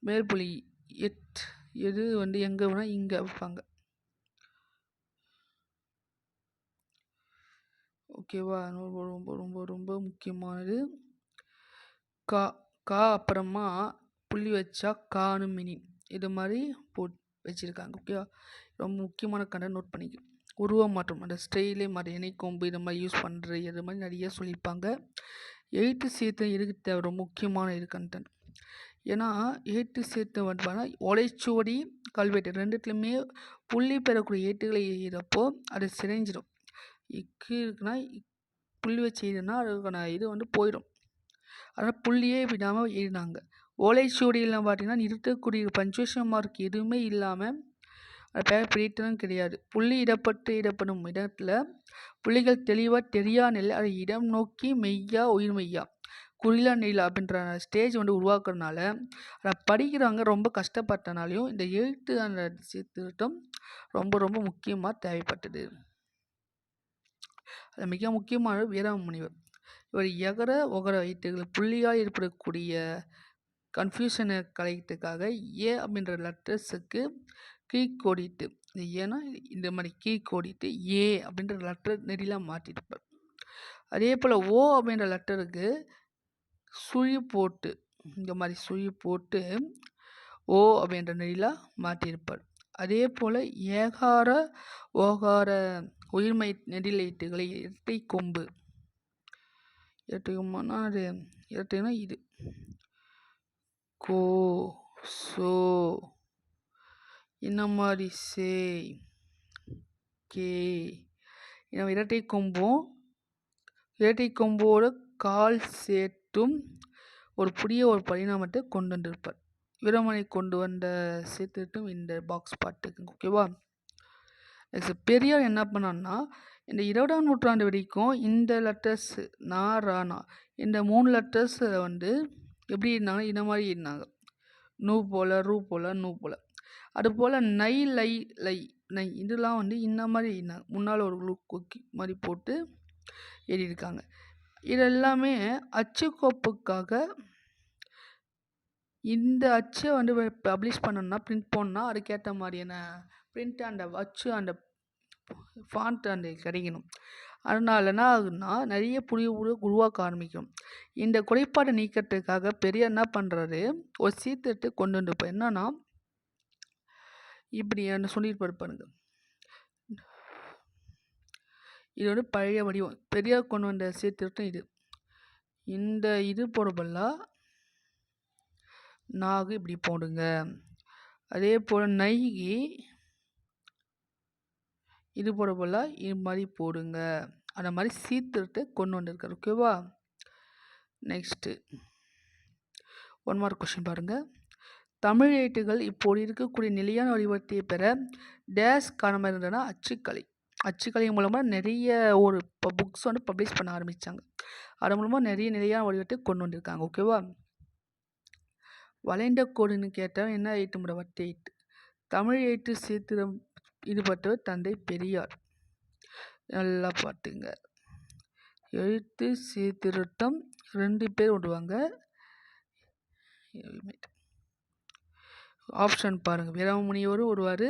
Speaker 1: மேல்புலி எது வந்து எங்கே வேணால் இங்கே வைப்பாங்க. ஓகேவா? ரொம்ப ரொம்ப ரொம்ப ரொம்ப முக்கியமானது. கா அப்புறமா புள்ளி வச்சா கானு மினி இது மாதிரி வச்சுருக்காங்க. ஓகேவா? ரொம்ப முக்கியமான கண்டென்ட், நோட் பண்ணிக்க. உருவ மாற்றம், அந்த ஸ்டைலே மாதிரி இணைக்கொம்பு இது மாதிரி யூஸ் பண்ணுறது இது மாதிரி நிறைய சொல்லியிருப்பாங்க. எழுத்து சீர்திருத்தம் எதுக்கு தேவை? ரொம்ப முக்கியமான இது கண்டென்ட். ஏன்னா எழுத்து சீர்திருத்தம் வந்து பார்த்தா ஓலைச்சுவடி கல்வெட்டு 2த்துலையுமே புள்ளி பெறக்கூடிய ஏட்டுகளை எழுதுறப்போ அது சிதைஞ்சிடும். இக்கு இருக்குன்னா புள்ளி வச்சு எழுதுனா அதுக்கான இது வந்து போயிடும். அதனால் புள்ளியே விடாமல் எழுதினாங்க. ஓலைச்சுவடியெல்லாம் பார்த்தீங்கன்னா நிறுத்தக்கூடிய பஞ்சுவேஷன் மார்க் எதுவுமே இல்லாமல் அது பேர் பிரித்தனும் கிடையாது. புள்ளி இடப்படும் இடத்துல புள்ளிகள் தெளிவாக தெரியா நிலை அதை இடம் நோக்கி மெய்யா உயிர் மெய்யா குறிலா நெய்லா அப்படின்ற ஸ்டேஜ் வந்து உருவாக்குறதுனால அதை படிக்கிறவங்க ரொம்ப கஷ்டப்பட்டனாலையும் இந்த எழுத்து அந்த சீர்திருத்தம் ரொம்ப ரொம்ப முக்கியமாக தேவைப்பட்டது. அது மிக முக்கியமான வீரம முனிவர். இவர் எகர ஒகர எழுத்துக்கள் புள்ளியால் ஏற்படக்கூடிய கன்ஃபியூஷனை கலைக்கிறதுக்காக ஏ அப்படின்ற லெட்டர்ஸுக்கு கீழ்கோடிட்டு, ஏன்னா இந்த மாதிரி கீழ்கோடிட்டு ஏ அப்படின்ற லெட்டர் நெடிலாம் மாற்றிருப்பார். அதே போல் ஓ அப்படின்ற லெட்டருக்கு சுழி போட்டு இந்த மாதிரி சுழி போட்டு ஓ அப்படின்ற நெடிலாம் மாற்றியிருப்பார். அதே போல் ஏகார ஓகார உயிர்மை நெடிலைட்டுகளை இரட்டை கொம்பு இரட்டைக்கும்னா அது இரட்டைனா இது கோ சோ இந்த மாதிரி சே கே நம்ம இரட்டை கொம்போட கால் சேர்த்தும் ஒரு புதிய பரிணாமத்தை கொண்டு வந்திருப்பார். வீரமணி கொண்டு வந்த சீர்திருத்தம் இந்த பாக்ஸ் பாட்டுக்கு. ஓகேவா? பெரியார் என்ன பண்ணான்னா இந்த 20ஆம் நூற்றாண்டு வரைக்கும் இந்த லெட்டர்ஸ் ராணா இந்த 3 லெட்டர்ஸ் வந்து எப்படி இருந்தாங்க, இந்த மாதிரி இருந்தாங்க. நூ போல், ரூ போல், நூ போல். அதுபோல் நை லை லை நை இதெல்லாம் வந்து இந்த மாதிரி இருந்தாங்க. முன்னால் ஒரு கொக்கி மாதிரி போட்டு எழுதியிருக்காங்க. இது எல்லாமே அச்சுக்கோப்புக்காக இந்த அச்சை வந்து பப்ளிஷ் பண்ணணும்னா பிரிண்ட் பண்ணால் அதுக்கேற்ற மாதிரியான பிரிண்ட் அந்த அச்சு அந்த ஃபாண்ட் அந்த கிடைக்கணும். அதனால என்ன ஆகுதுன்னா நிறைய புதிய உருவாக்க ஆரம்பிக்கும். இந்த குறைபாட்டை நீக்கிறதுக்காக பெரியார் என்ன பண்ணுறாரு, ஒரு சீர்திருத்தத்தை கொண்டு வந்துருப்பார். என்னன்னா இப்படி என்ன சொல்லியிருப்பாரு பாருங்க. இது வந்து பழைய வடிவம். பெரியார் கொண்டு வந்த சீர்திருத்தம் இது. இந்த இது போடப்படலா நாகு இப்படி போடுங்க. அதே போல் நைகி இது போடப்படல இது மாதிரி போடுங்க. அந்த மாதிரி சீர்திருத்தத்தை கொண்டு வந்திருக்காரு. ஓகேவா? நெக்ஸ்ட்டு 1 மார்க் கொஸ்டின் பாருங்கள். தமிழ் எழுத்துக்கள் இப்போது இருக்கக்கூடிய நிலையான வடிவத்தை பெற டேஸ் காரணமாக இருந்ததுன்னா அச்சுக்கலை. அச்சுக்கலை மூலமாக நிறைய இப்போ புக்ஸ் வந்து பப்ளிஷ் பண்ண ஆரம்பித்தாங்க. அது மூலமாக நிறைய நிலையான வடிவத்தை கொண்டு வந்திருக்காங்க. ஓகேவா? வளைந்த கோடுன்னு கேட்டால் என்ன எழுத்து வட்ட எழுத்து. தமிழ் எழுத்து சீர்திருத்தம் ஈடுபட்டவர் தந்தை பெரியார். நல்லா பார்த்துங்க. எழுத்து சீர்திருத்தம் 2 பேர் விடுவாங்க. ஆப்ஷன் பாருங்கள். வீரமுனிவரும் வருவார்,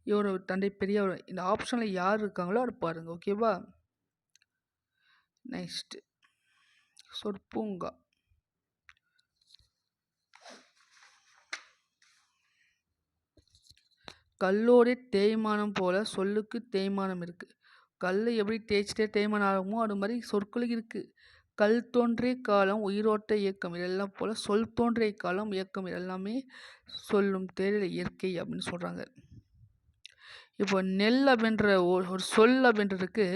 Speaker 1: இவர் தந்தை பெரியார். இந்த ஆப்ஷனில் யார் இருக்காங்களோ அது பாருங்கள். ஓகேவா? நெக்ஸ்ட் சொற்பூங்கா. கல்லோடைய தேய்மானம் போல சொல்லுக்கு தேய்மானம் இருக்குது. கல் எப்படி தேய்ச்சிட்டே தேய்மானம் ஆகுமோ அது மாதிரி சொற்களுக்கு இருக்குது. கல் தோன்றிய காலம் உயிரோட்ட இயக்கம் இதெல்லாம் போல் சொல் தோன்றிய காலம் இயக்கம் இதெல்லாமே சொல்லும் தேடல் இயற்கை அப்படின்னு சொல்கிறாங்க. இப்போ நெல் அப்படின்ற ஒரு சொல் அப்படின்றதுக்கு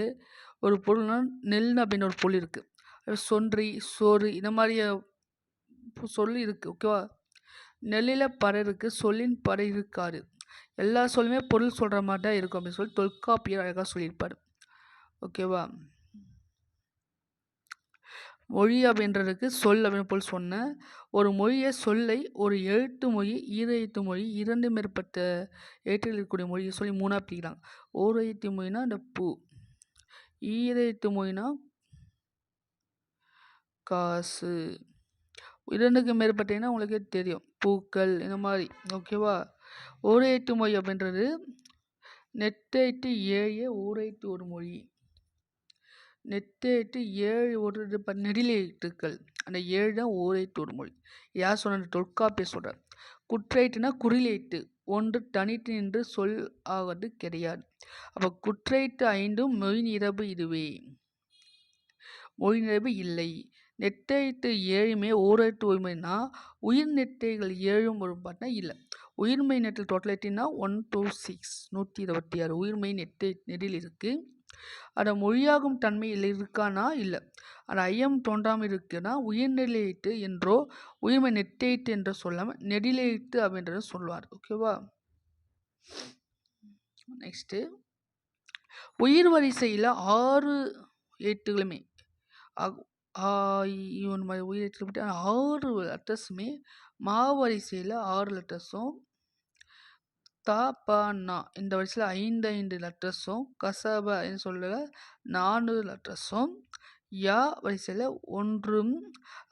Speaker 1: ஒரு பொருள்னா நெல் அப்படின்னு ஒரு பொருள் இருக்குது. சொன்றி சோறு இந்த மாதிரி சொல் இருக்குது. ஓகேவா? நெல்லில் பறை இருக்குது, சொல்லின் பறை இருக்காது. எல்லா சொல்லுமே பொருள் சொல்கிற மாதிரி தான் இருக்கும் அப்படின்னு சொல்லி தொல்காப்பியர் அழகாக சொல்லியிருப்பார். ஓகேவா? மொழி அப்படின்றதுக்கு சொல் அப்படின்னு பொருள் சொன்னேன். ஒரு மொழியை சொல்லை ஒரு எழுத்து மொழி, ஈரெழுத்து மொழி, 2 மேற்பட்ட எழுத்துக்கள் இருக்கக்கூடிய மொழியை சொல்லி 3ஆக பிரிக்கிறாங்க. ஓர் எழுத்து மொழினா இந்த பூ, ஈரெழுத்து மொழினா காசு, 2க்கு மேற்பட்டீங்கன்னா உங்களுக்கே தெரியும் பூக்கள் இந்த மாதிரி. ஓகேவா? ஒரு எழுத்து மொழி அப்படின்றது நெட்டெழுத்து 7 ஓரெழுத்து ஒரு மொழி. நெட்டெழுத்து 7 ஒரு நெடில் எழுத்துக்கள், அந்த 7 தான் ஓரெழுத்து ஒரு மொழி. யார் சொன்ன? தொல்காப்பியர் சொல்கிறார். குற்றெழுத்துனா குறில் எழுத்து ஒன்று தனித்து நின்று சொல் ஆவது கிடையாது. அப்போ குற்றெழுத்து 5 மொழி நிரப்பு இதுவே, மொழி நிரப்பு இல்லை. நெட்டெழுத்து 7மே ஓரெழுத்து ஒருமைனா உயிர் நெட்டைகள் 7 ஒரு பார்த்தா இல்லை. உயிர்மெய் நெட்டில் டோட்டல் எட்டினா 1 2 6 126 உயிர்மெய் நெட்டில் இருக்குது. அதை மொழியாகும் தன்மை இல்லை இருக்கானா இல்லை. அது ஐயம் தோன்றாமல் இருக்குன்னா உயிர்நிலையீட்டு என்றோ உயிர்மை நெட்டெழுத்து என்றோ சொல்லாமல் நெடிலெழுத்து அப்படின்றத சொல்லுவார். ஓகேவா? நெக்ஸ்ட்டு உயிர் வரிசையில் 6 எழுத்துகளுமே உயிர் எழுத்துல போட்டு 6 லெட்டர்ஸுமே மாவரிசையில் 6 லெட்டர்ஸும், தா ப நா இந்த வரிசையில் 5 லெட்டர்ஸும், கசப சொல்ல 4 லெட்டர்ஸும், யா வரிசையில் 1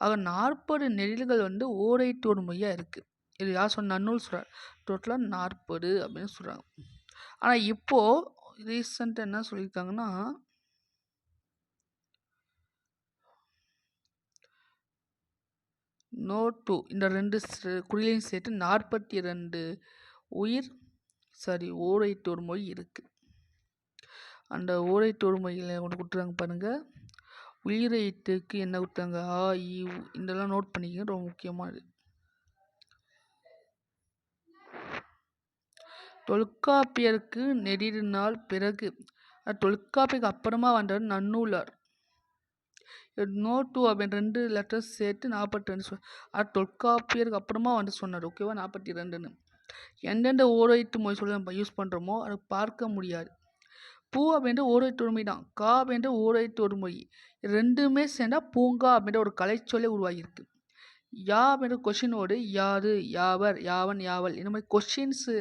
Speaker 1: ஆக 40 நெடில்கள் வந்து ஓரெழுத்து ஒரு மொழியாக இருக்குது. இது யார் சொன்ன? நன்னூல் சொல்கிறார். டோட்டலாக 40 அப்படின்னு சொல்கிறாங்க. ஆனால் இப்போது ரீசெண்டாக என்ன சொல்லியிருக்காங்கன்னா நோ டூ இந்த 2 குறிலையும் சேர்த்து 42 ஓரெழுத்து ஒரு மொழி இருக்குது. அந்த ஓரெழுத்து ஒரு மொழியில் ஒன்று கொடுத்துருக்காங்க பாருங்கள். உயிரெழுத்துக்கு என்ன கொடுத்தாங்க? ஆ இ உ இதெல்லாம் நோட் பண்ணிக்க, ரொம்ப முக்கியமானது. தொல்காப்பியருக்கு நெடிது நாள் பிறகு, தொல்காப்பியருக்கு அப்புறமா வந்தவர் நன்னூலார். நோ டூ அப்படின்னு 2 லெட்டர்ஸ் சேர்த்து 42 அது தொல்காப்பியருக்கு அப்புறமா வந்து சொன்னார். ஓகேவா? 42ன்னு எந்தெந்த ஓரெழுத்து மொழி சொல்லி நம்ம யூஸ் பண்ணுறோமோ அதை பார்க்க முடியாது. பூ அப்படின்ற ஓரெழுத்து ஒரு மொழி தான். கா அப்படின்ற ஓரெழுத்து ஒரு மொழி. 2மே சேர்ந்தால் பூங்கா அப்படின்ற ஒரு கலைச்சொல்லே உருவாகியிருக்கு. யா அப்படின்ற கொஷினோடு யாது, யாவர், யாவன், யாவல் இந்த மாதிரி கொஷின்ஸு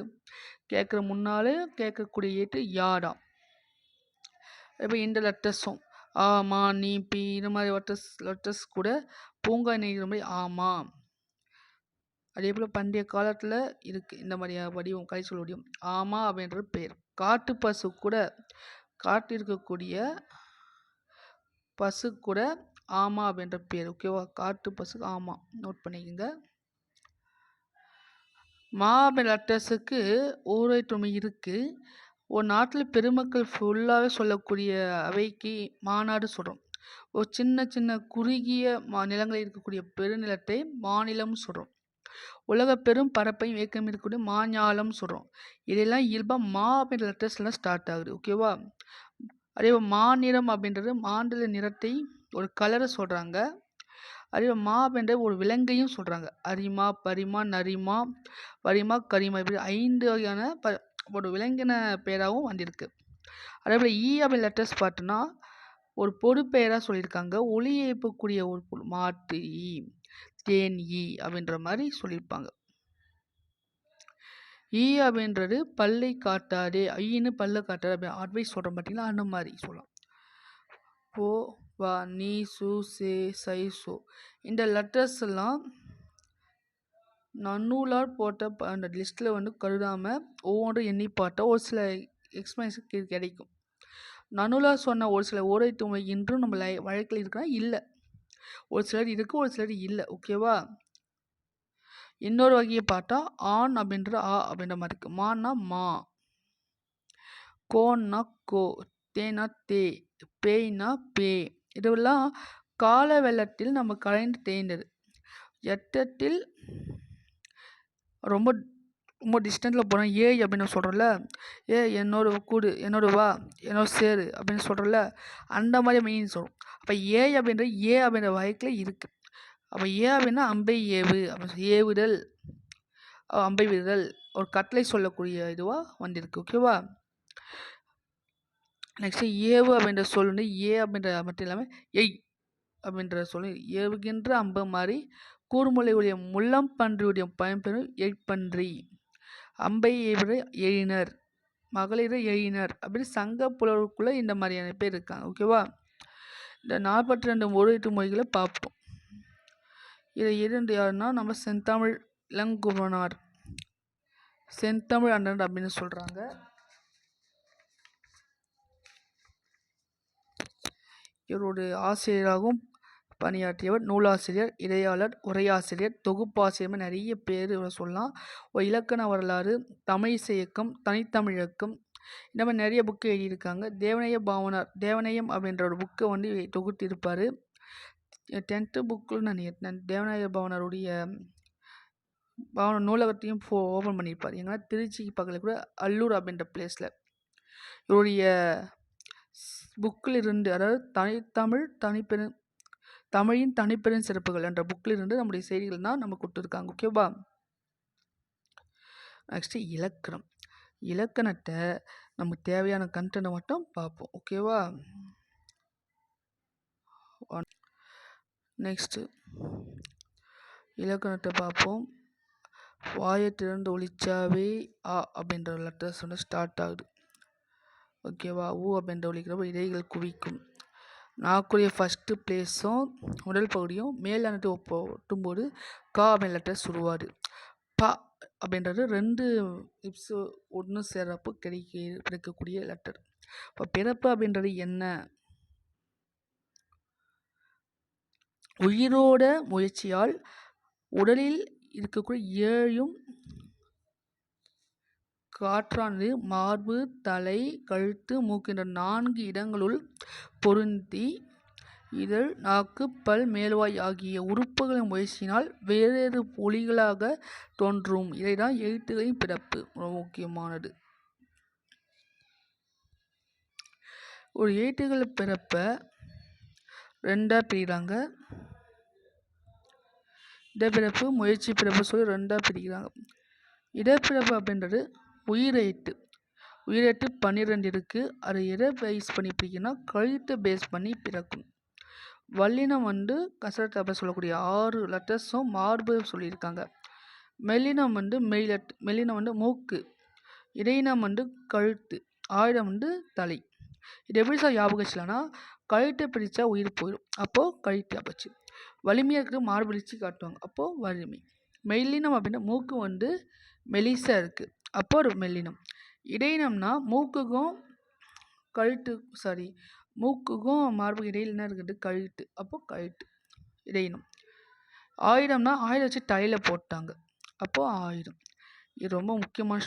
Speaker 1: கேட்குற முன்னாலே கேட்கக்கூடிய எழுத்து யாடா. இப்போ இந்த லெட்டர்ஸும் ஆமா நீ பி இந்த மாதிரி லெட்டர்ஸ் கூட பூங்கா நெய்கிற மாதிரி ஆமா. அதே போல் பண்டைய காலத்தில் இருக்குது இந்த மாதிரி வடிவம், கலைச்சொல் வடிவம். ஆமா அப்படின்றது பேர். காட்டு பசு கூட, காட்டு இருக்கக்கூடிய பசு கூட ஆமா அப்படின்ற பேர். ஓகேவா? காட்டு பசுக்கு ஆமா நோட் பண்ணிக்கோங்க. மா அப்படின்ற லெட்டர்ஸுக்கு ஓரெழுத்து இருக்குது. ஒரு நாட்டில் பெருமக்கள் ஃபுல்லாகவே சொல்லக்கூடிய அவைக்கு மாநாடு சொல்கிறோம். ஒரு சின்ன சின்ன குறுகிய நிலங்களில் இருக்கக்கூடிய பெருநிலத்தை மாநிலம் சொல்கிறோம். உலக பெரும் பரப்பையும் இயக்கம் இருக்கக்கூடிய மாஞாலம் சொல்கிறோம். இதெல்லாம் இயல்பாக மா அப்படின்ற லெட்டர்ஸ்லாம் ஸ்டார்ட் ஆகுது. ஓகேவா? அதே மாநிறம் அப்படின்றது மாநில நிறத்தை ஒரு கலரை சொல்கிறாங்க. அதே மா அப்படின்ற ஒரு விலங்கையும் சொல்கிறாங்க. அரிமா, பரிமா, நரிமா, வரிமா, கரிமா இப்படி 5 வகையான ஒரு விலங்கின பெயராகவும் வந்திருக்கு. அதேபோல் ஈ அப்படி லெட்டர்ஸ் பார்த்தோன்னா ஒரு பொது பெயராக சொல்லியிருக்காங்க. ஒலி எழுப்பக்கூடிய ஒரு மாட்டு ஈ, தேன் ஈ அப்படின்ற மாதிரி சொல்லியிருப்பாங்க. ஈ அப்படின்றது பல்லை காட்டாதே, ஈன்னு பல்லை காட்டாது அப்படி அட்வைஸ் சொல்கிறோம் பார்த்தீங்களா, அந்த மாதிரி சொல்லலாம். போ, வா, நீ, சு, சே, சை, சோ இந்த லெட்டர்ஸ் எல்லாம் நன்னூலார் போட்ட அந்த லிஸ்ட்டில் கருதாமல் ஒவ்வொன்றும் எண்ணி பார்த்தா ஒரு சில எக்ஸ்பிளனேஷன் கிடைக்கும். நன்னூலார் சொன்ன ஒரு சில ஓரெழுத்து இன்றும் நம்ம வழக்கில் இருக்கிறா இல்லை, ஒரு சிலர் இருக்குது, ஒரு சிலர் இல்லை. ஓகேவா? இன்னொரு வகையை பார்த்தா ஆண் அப்படின்ற ஆ அப்படின்ற மாதிரி இருக்குது. மான்னா மா, கோன்னா கோ, தேனா தே, பேய்னா பே. இதெல்லாம் கால வெள்ளத்தில் நம்ம கலைந்து தேய்ந்தது. எட்டத்தில் ரொம்ப ரொம்ப டிஸ்டன்ஸில் போகிறோம் ஏய் அப்படின்னு சொல்கிறோம்ல, என்னோட கூடு, என்னோட வா, என்னோட சேரு அப்படின்னு சொல்கிறோம்ல, அந்த மாதிரி மீனிங் சொல்கிறோம். அப்போ ஏய் அப்படின்ற அப்படின்ற வகையில் இருக்குது. அப்போ அப்படின்னா அம்பை ஏவு அப்படின்னு ஏவுதல், அம்பை விடுதல், ஒரு கட்டளை சொல்லக்கூடிய இதுவாக வந்திருக்கு. ஓகேவா? நெக்ஸ்ட்டு ஏவு அப்படின்ற சொல் அப்படின்ற மட்டும் இல்லாமல் எய் அப்படின்ற சொல் ஏவுகின்ற அம்பு மாதிரி கூர்முலையுடைய முள்ளம் பன்றியுடைய பயன்பெறும் எய்ப்பன்றி, அம்பை ஏவுற எழினர், மகளிர் எழினர் அப்படி சங்க புலவருக்குள்ளே இந்த மாதிரியான பேர் இருக்காங்க. ஓகேவா? இந்த 42 ஓரெழுத்து மொழிகளை பார்ப்போம். இதை இருந்து யாருன்னா நம்ம செந்தமிழ் இளங்குமரனார், செந்தமிழ் அண்ணன் அப்படின்னு சொல்கிறாங்க. இவருடைய ஆசிரியராகவும் பணியாற்றியவர், நூலாசிரியர், இடையாளர், உரையாசிரியர், தொகுப்பாசிரியர், நிறைய பேர் இவர் சொல்லலாம். ஒரு இலக்கண வரலாறு, தமிழிசை இயக்கம், தனித்தமிழக்கம் இந்த மாதிரி நிறைய புக்கு எழுதியிருக்காங்க. தேவநேய பாவனார், தேவநேயம் அப்படின்ற ஒரு புக்கை தொகுத்து இருப்பார். 10th புக்கில் நான் தேவநேய பாவனாருடைய நூலகத்தையும் ஓப்பன் பண்ணியிருப்பார். எங்கன்னா திருச்சிக்கு பக்கத்தில் கூட அல்லூர் அப்படின்ற பிளேஸில். இவருடைய புக்கில் இருந்து, அதாவது தமிழின் தனிப்பெரும் சிறப்புகள் என்ற புக்கில் இருந்து நம்முடைய செய்திகள் தான் நம்ம கொடுத்துருக்காங்க. ஓகேவா? நெக்ஸ்ட்டு இலக்கணம். இலக்கணத்தை நமக்கு தேவையான கண்டென்ட்டை மட்டும் பார்ப்போம். ஓகேவா? நெக்ஸ்ட்டு இலக்கணத்தை பார்ப்போம். வாயை திறந்து ஒழிச்சாவே ஆ அப்படின்ற லெட்டர்ஸ் ஸ்டார்ட் ஆகுது. ஓகேவா? ஊ அப்படின்ற ஒழிக்கிறப்ப இடைகள் குவிக்கும். நாக்குரிய ஃபஸ்ட்டு பிளேஸும் உடல் பகுதியும் மேலானது ஒட்டும்போது கா அப்படின்ற லெட்டர்ஸ் உருவாது. பா அப்படின்றது 2 லிப்ஸு ஒன்று சேர்றப்போ கிடைக்கக்கூடிய லெட்டர். இப்போ பிறப்பு அப்படின்றது என்ன? உயிரோட முயற்சியால் உடலில் இருக்கக்கூடிய 7 காற்றானது மார்பு, தலை, கழுத்து, மூக்கு என்ற 4 இடங்களுள் பொருந்தி இதழ், நாக்கு, பல், மேல்வாய் ஆகிய உறுப்புகளின் முயற்சியினால் வேறு ஒலிகளாக தோன்றும். இதைதான் எழுத்துகளின் பிறப்பு. ரொம்ப முக்கியமானது. ஒரு எழுத்துக்கள் பிறப்ப 2ஆக பிரிகிறாங்க. இடப்பிறப்பு, முயற்சி பிறப்பு சொல்லி 2ஆக பிரிக்கிறாங்க. இடப்பிறப்பு அப்படின்றது உயிரெழுத்து. உயிரெழுத்து 12 இருக்குது. அதை எதை பேஸ் பண்ணி பிரிக்கணும்னா கழுத்தை பேஸ் பண்ணி பிறக்கும். வல்லினம் கசரத்து அப்படி சொல்லக்கூடிய 6 லெட்டர்ஸும் மார்பு சொல்லியிருக்காங்க. மெல்லினம் மெல்லினம் மூக்கு, இடையினம் கழுத்து, ஆயுதம் தலை. இது எப்படி சார் ஞாபகம் வச்சுலான்னா, கழுத்தை பிரித்தா உயிர் போயிடும், அப்போது கழுத்து அப்பச்சு. வலிமையாக இருக்கிறது மார்பு பிரித்து காட்டுவாங்க, அப்போது வலிமை. மெல்லினம் அப்படின்னா மூக்கு மெலிசாக இருக்குது, அப்போ ஒரு மெல்லினம். இடையினம்னா மூக்குக்கும் மார்புக்கு இடையில் என்ன இருக்குது? கழுத்து, அப்போது கழுத்து இடையினம். ஆயுதம்னா ஆயுதம் வச்சு தலையில் போட்டாங்க, அப்போது ஆயுதம். இது ரொம்ப முக்கியமான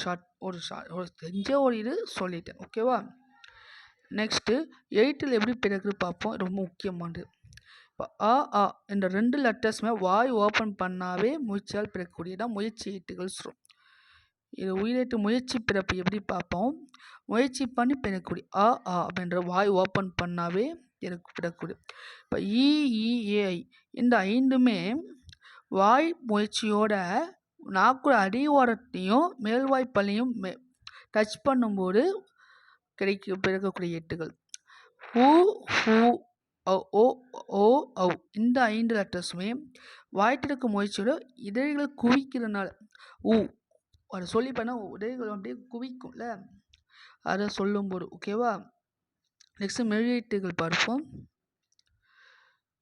Speaker 1: தெரிஞ்ச ஒரு இது சொல்லிட்டேன். ஓகேவா? நெக்ஸ்ட்டு எழுத்தில் எப்படி பிறகு பார்ப்போம். ரொம்ப முக்கியமானது. இப்போ ஆ என்ற 2 லெட்டர்ஸுமே வாய் ஓப்பன் பண்ணாவே முயற்சியால் பிறக்கக்கூடியதான் முயற்சி எழுத்துக்கள் சொல்கிறோம். இது உயிரெழுத்து முயற்சி பிறப்பு எப்படி பார்ப்போம். முயற்சி பண்ணி பிறக்கக்கூடிய ஆ அப்படின்ற வாய் ஓப்பன் பண்ணாவே பெறக்கூடிய. இப்போ ஏஐ இந்த 5மே வாய் முயற்சியோட நாக்கு அடிவாரத்தையும் மேல்வாய்ப்பள்ளியும் டச் பண்ணும்போது பிறக்கக்கூடிய எட்டுகள். ஊ ஹூ ஓ ஓ ஔ இந்த 5 லெட்டர்ஸுமே வாய்த்திறக்க முயற்சியோட இதழ்களை குவிக்கிறதுனால அதை சொல்லி பண்ணால் இதழ்கள் அப்படியே குவிக்கும்ல, அதை சொல்லும்போது. ஓகேவா? நெக்ஸ்ட் மெய்யெழுத்துகள் பார்ப்போம்.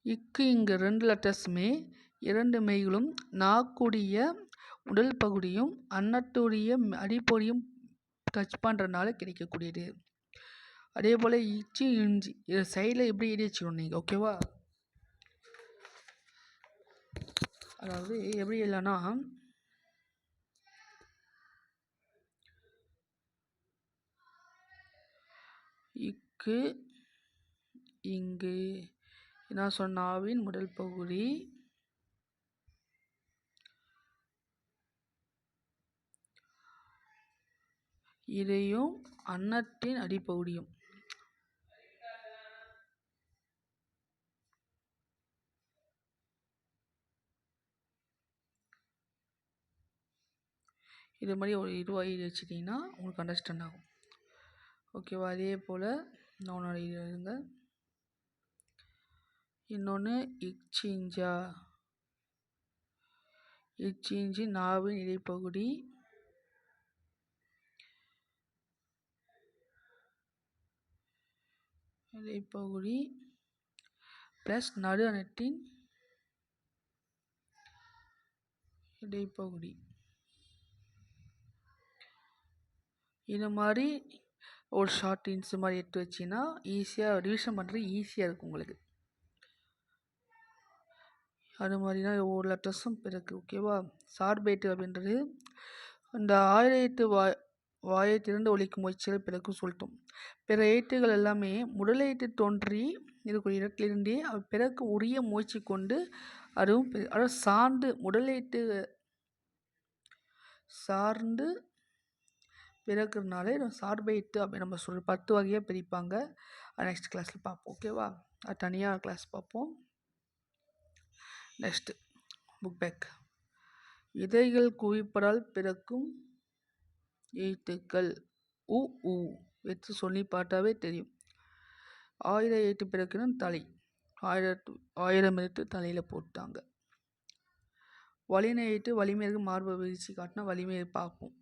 Speaker 1: இங்கு 2 லெட்டர்ஸுமே 2 மெய்களும் நாக்குடைய உடல் பகுதியும் அன்னத்துடைய அடிப்பொடியும் டச் பண்ணுறதுனால கிடைக்கக்கூடியது. அதே போல் இச்சி இஞ்சி இதை சைடில் எப்படி எழுதி வச்சுக்கணும் நீங்கள். ஓகேவா? அதாவது எப்படி இல்லைன்னா இக்கு இங்கு என்ன சொன்னாவின் முதல் பகுதி இதையும் அன்னத்தின் அடிப்பகுதியும். இது மாதிரி ஒரு 20 வச்சுட்டிங்கன்னா உங்களுக்கு அண்டர்ஸ்டாண்ட் ஆகும். ஓகேவா? அதே போல் இன்னொன்று எழுதுங்க. இன்னொன்று இச்சிஞ்சா. இச்சிஞ்சி நாவின் இடைப்பகுதி ப்ளஸ் நடு அன்னத்தின் இடைப்பகுதி. இது மாதிரி ஒரு ஷார்ட் இன்ஸ் மாதிரி எடுத்து வச்சிங்கன்னா ஈஸியாக ரிவிஷன் பண்ணுறது ஈஸியாக இருக்கும் உங்களுக்கு. அது மாதிரி தான் ஒவ்வொரு லெட்டர்ஸும் பிறகு. ஓகேவா? சார்பேட்டு அப்படின்றது இந்த வாயை திறந்து ஒலிக்கும் முயற்சிகள் பிறகு சொல்லிட்டோம். பிற எழுத்துகள் எல்லாமே முதல் எழுத்து தோன்றி இருக்கக்கூடிய இடத்திலிருந்தே பிறகு உரிய முயற்சி கொண்டு அதுவும் அதாவது சார்ந்து முதல் எழுத்து சார்ந்து பிறகுனாலே சார்பெழுத்து அப்படி நம்ம 10 வகையாக பிரிப்பாங்க. அது நெக்ஸ்ட் கிளாஸில் பார்ப்போம். ஓகேவா? அது தனியாக கிளாஸ் பார்ப்போம். Next book back. இதழ்கள் குவிப்பதால் பிறக்கும் எழுத்துக்கள் உ ஊ வச்சு சொல்லி பார்த்தாவே தெரியும். 1000 எழுத்து பிறக்கணும் தலை. 1000 எழுத்து தலையில் போட்டாங்க. வலிமை எழுத்து வலிமையாக மார்பை விரிச்சு காட்டினா வலிமையை பார்ப்போம்.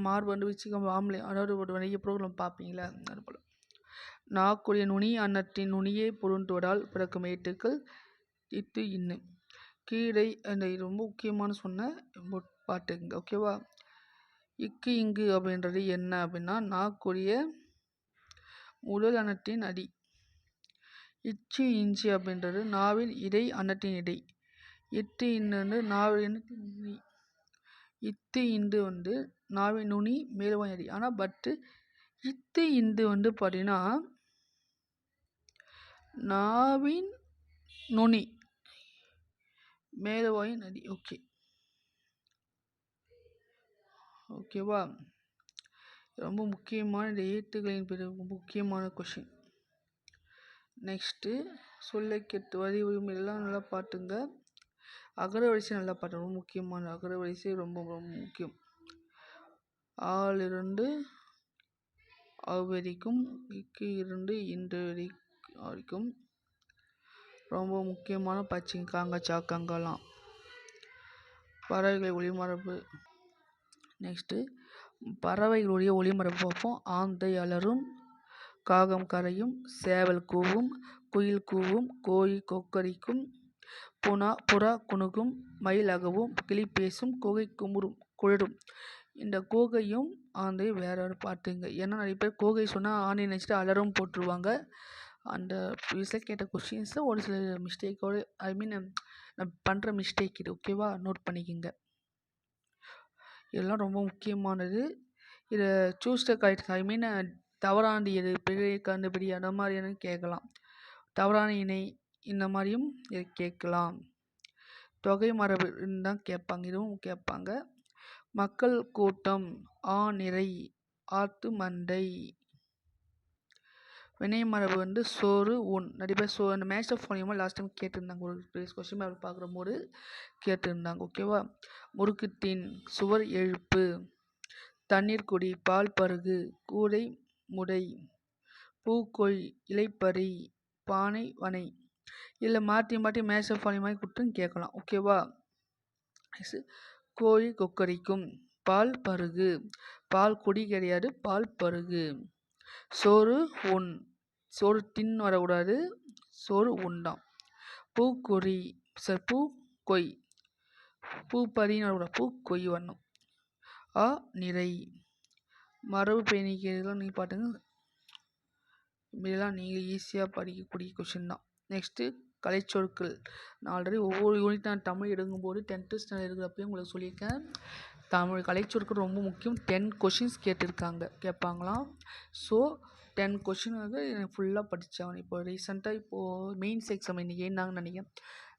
Speaker 1: மார்பு வந்து விரிச்சு ஆம்பளை அதாவது ஒரு நிறைய ப்ரோக்ராம் பார்ப்பீங்களா, அது போல். நாக்குடைய நுனி அன்னத்தின் நுனியை பொருந்துவதால் பிறக்கும் எழுத்துக்கள் இத்து இன்னு. கீழே அந்த ரொம்ப முக்கியமான சொன்ன பாட்டுங்க. ஓகேவா? இக்கு இங்கு அப்படின்றது என்ன அப்படின்னா நாக்குடைய முதல் அன்னத்தின் அடி. இச்சு இஞ்சி அப்படின்றது நாவின் இடை அன்னத்தின் இடை. இத்து இன்னு நாவின் அன்னத்தின் நுனி. இத்து இந்து வந்து நாவின் நுனி மேல்வாய் அடி. ஆனால் பட்டு இத்து இந்து வந்து பார்த்தீங்கன்னா நாவின் நுனி மேல்வாயின் அடி. ஓகேவா? ரொம்ப முக்கியமான இந்த எழுத்துக்களின் பிறகு முக்கியமான கொஷின். நெக்ஸ்ட்டு சொல்லைக்கெட்டு வரி எல்லாம் நல்லா பாட்டுங்க. அகர வரிசை நல்லா பாட்டு. ரொம்ப முக்கியமான அகர வரிசை ரொம்ப ரொம்ப முக்கியம். ஆலிருந்து வரைக்கும் இக்கு இருந்து இன்று வரைக்கும் ரொம்ப முக்கியமான பச்சிங் காங்க சாக்கங்கெல்லாம். பறவைகளை ஒளிமரபு. நெக்ஸ்ட்டு பறவைகளுடைய ஒளிமரபு பார்ப்போம். ஆந்தை அலறும், காகம் கரையும், சேவல் கூவும், குயில் கூவும், கோழி கொக்கரிக்கும், புறா குணுகும், மயில் அகவும், கிளி பேசும், குகை குழரும். இந்த கூகையும் ஆந்தையும் வேற ஒரு பாட்டுங்க. ஏன்னா நிறைய பேர் கூகை சொன்னால் ஆணை நினச்சிட்டு அலரும் போட்டுருவாங்க. அந்த ப்ரீவியஸில் கேட்ட கொஷின்ஸை ஒரு சில மிஸ்டேக்கோடு நான் பண்ணுற மிஸ்டேக் இது. ஓகேவா? நோட் பண்ணிக்கோங்க. இதெல்லாம் ரொம்ப முக்கியமானது. இதை சூஸ் த கரெக்ட் தவறானது எது, பிழை கண்டுபிடி அந்த மாதிரியான கேட்கலாம். தவறான இணை இந்த மாதிரியும் இதை கேட்கலாம். தொகை மரபு தான் கேட்பாங்க. இதுவும் கேட்பாங்க. மக்கள் கூட்டம், நிறை, ஆத்து மந்தை, வினை மரபு வந்து சோறு உண் நிறைய பேர் அந்த மேட்ச் ஆஃப் மூலியமாக லாஸ்ட் டைம் கேட்டிருந்தாங்க. ஒரு ப்ரீவியஸ் கொஸ்டின் பேப்பர் பார்க்குறபோது கேட்டிருந்தாங்க. ஓகேவா. முறுக்குத்தீன், சுவர் எழுப்பு, தண்ணீர் குடி, பால் பருகு, கூடை முடை, பூக்கொய், இலைப்பறி, பானை வனை. இதில் மாற்றி மாற்றி மேட்ச் ஆஃப் மூலியமாக கொடுத்து கேட்கலாம். ஓகேவா. கோழி கொக்கரிக்கும், பால் பருகு, பால் குடி கிடையாது, பால் பருகு. சோறு உண், சோறு தின் வரக்கூடாது, சோறு உண்டாம். பூக்கொறி பூ கொய், பூ பறின்னு வரக்கூடாது, பூ கொய் வரணும். நிறை. மரபு பேணிக்கைகள் நீங்கள் பாட்டுங்க, இப்படிலாம் நீங்கள் ஈஸியாக படிக்கக்கூடிய கொஷின் தான். நெக்ஸ்ட்டு கலைச்சொற்கள். நான் ஆல்ரெடி ஒவ்வொரு யூனிட் நான் தமிழ் எடுக்கும்போது 10th ஸ்டாண்டர்ட் இருக்கிறப்பையும் உங்களுக்கு சொல்லியிருக்கேன். தமிழ் கலைச்சொற்கள் ரொம்ப முக்கியம். 10 கொஷின்ஸ் கேட்பாங்களாம். ஸோ 10 கொஷின் வந்து எனக்கு ஃபுல்லாக படித்தேன். இப்போ ரீசெண்டாக இப்போது மெயின்ஸ் எக்ஸாம் இன்றைக்கி ஏன்னாங்கன்னு நினைக்கிறேன்.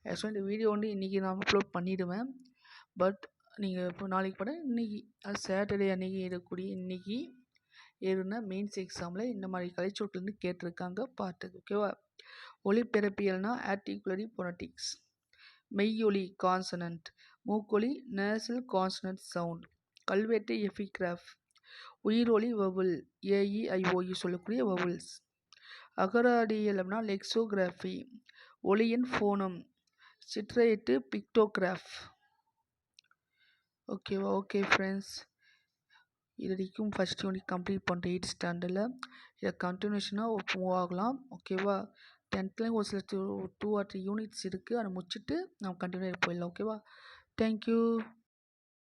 Speaker 1: ஆக்சுவலாக இந்த வீடியோ வந்து இன்றைக்கி நான் அப்லோட் பண்ணிவிடுவேன். பட் நீங்கள் இப்போ நாளைக்கு பட இன்றைக்கி அது சாட்டர்டே அன்றைக்கி இருக்கக்கூடிய இன்றைக்கி ஏறுனா மெயின்ஸ் எக்ஸாமில் இந்த மாதிரி கலைச்சொற்கள் வந்து கேட்டிருக்காங்க பார்த்துக்கு. ஓகேவா. ஒலிபெருப்பியல்னா ஆர்டிகுலரி பொனட்டிக்ஸ். மெய்யொலி கான்சனன்ட், மூக்கொலி நேசல் கான்சனன்ட் சவுண்ட். கல்வெட்டு எபிகிராஃப். உயிரொலி வவுல், AEIOU சொல்லக்கூடிய வவுல்ஸ். அகராதியல்னா லெக்ஸோகிராஃபி. ஒலியின் ஃபோனம், சிட்ரேட்டு பிக்டோகிராஃப். ஓகேவா. ஓகே ஃப்ரெண்ட்ஸ், இது வரைக்கும் ஃபஸ்ட் யூனிட் கம்ப்ளீட் பண்ணுற 8th ஸ்டாண்டர்டில் இதை கண்டினியூஷனாக மூவ் ஆகலாம். ஓகேவா. 10th ஒரு சில 2 or 3 யூனிட்ஸ் இருக்குது. அதை முடிச்சுட்டு நம்ம கண்டினியூ போயிடலாம். ஓகேவா. தேங்க்யூ.